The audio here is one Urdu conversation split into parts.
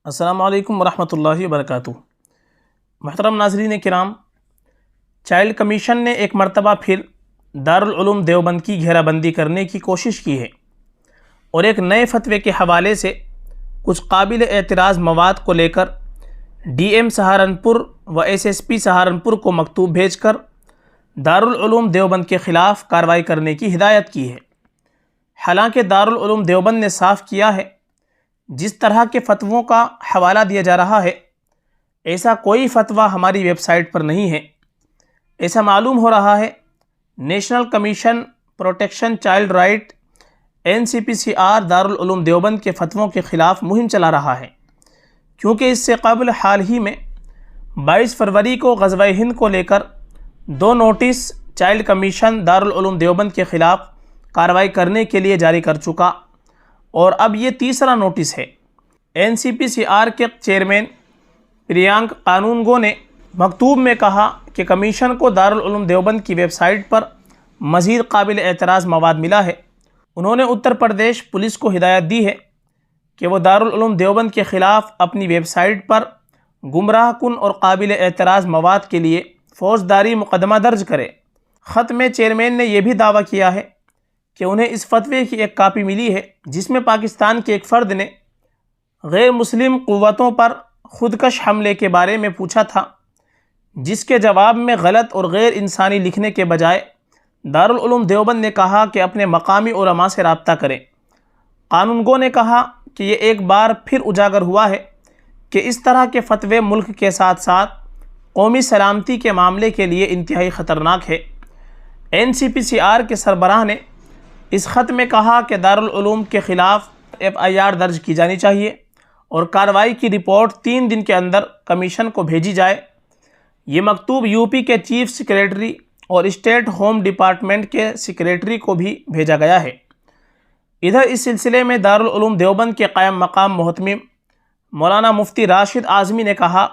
السلام علیکم ورحمۃ اللہ وبرکاتہ۔ محترم ناظرین کرام، چائلڈ کمیشن نے ایک مرتبہ پھر دارالعلوم دیوبند کی گھیرہ بندی کرنے کی کوشش کی ہے اور ایک نئے فتوے کے حوالے سے کچھ قابل اعتراض مواد کو لے کر ڈی ایم سہارنپور و ایس ایس پی سہارنپور کو مکتوب بھیج کر دارالعلوم دیوبند کے خلاف کارروائی کرنے کی ہدایت کی ہے۔ حالانکہ دارالعلوم دیوبند نے صاف کیا ہے جس طرح کے فتووں کا حوالہ دیا جا رہا ہے ایسا کوئی فتویٰ ہماری ویب سائٹ پر نہیں ہے۔ ایسا معلوم ہو رہا ہے national commission protection child right NCPCR Darul Uloom Deoband کے فتووں کے خلاف مہم چلا رہا ہے، کیونکہ اس سے قبل حال ہی میں 22 فروری کو غزوہ ہند کو لے کر 2 notice child commission Darul Uloom Deoband کے خلاف کارروائی کرنے کے لیے جاری کر چکا اور اب یہ تیسرا نوٹس ہے۔ NCPCR کے چیئرمین پریانک قانونگو نے مکتوب میں کہا کہ کمیشن کو دارالعلوم دیوبند کی ویب سائٹ پر مزید قابل اعتراض مواد ملا ہے۔ انہوں نے اتر پردیش پولیس کو ہدایت دی ہے کہ وہ دارالعلوم دیوبند کے خلاف اپنی ویب سائٹ پر گمراہ کن اور قابل اعتراض مواد کے لیے فوجداری مقدمہ درج کرے۔ خط میں چیئرمین نے یہ بھی دعویٰ کیا ہے کہ انہیں اس فتوے کی ایک کاپی ملی ہے جس میں پاکستان کے ایک فرد نے غیر مسلم قوتوں پر خودکش حملے کے بارے میں پوچھا تھا، جس کے جواب میں غلط اور غیر انسانی لکھنے کے بجائے دارالعلوم دیوبند نے کہا کہ اپنے مقامی علماء سے رابطہ کریں۔ قانونگو نے کہا کہ یہ ایک بار پھر اجاگر ہوا ہے کہ اس طرح کے فتوے ملک کے ساتھ ساتھ قومی سلامتی کے معاملے کے لیے انتہائی خطرناک ہے۔ NCPCR کے سربراہ نے اس خط میں کہا کہ دارالعلوم کے خلاف FIR درج کی جانی چاہیے اور کارروائی کی رپورٹ 3 دن کے اندر کمیشن کو بھیجی جائے۔ یہ مکتوب UP کے چیف سیکریٹری اور اسٹیٹ ہوم ڈپارٹمنٹ کے سیکریٹری کو بھی بھیجا گیا ہے۔ ادھر اس سلسلے میں دارالعلوم دیوبند کے قائم مقام محتمم مولانا مفتی راشد اعظمی نے کہا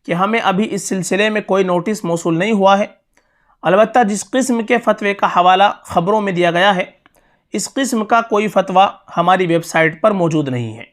کہ ہمیں ابھی اس سلسلے میں کوئی نوٹس موصول نہیں ہوا ہے، البتہ جس قسم کے فتوے کا حوالہ خبروں میں دیا گیا ہے اس قسم کا کوئی فتویٰ ہماری ویب سائٹ پر موجود نہیں ہے۔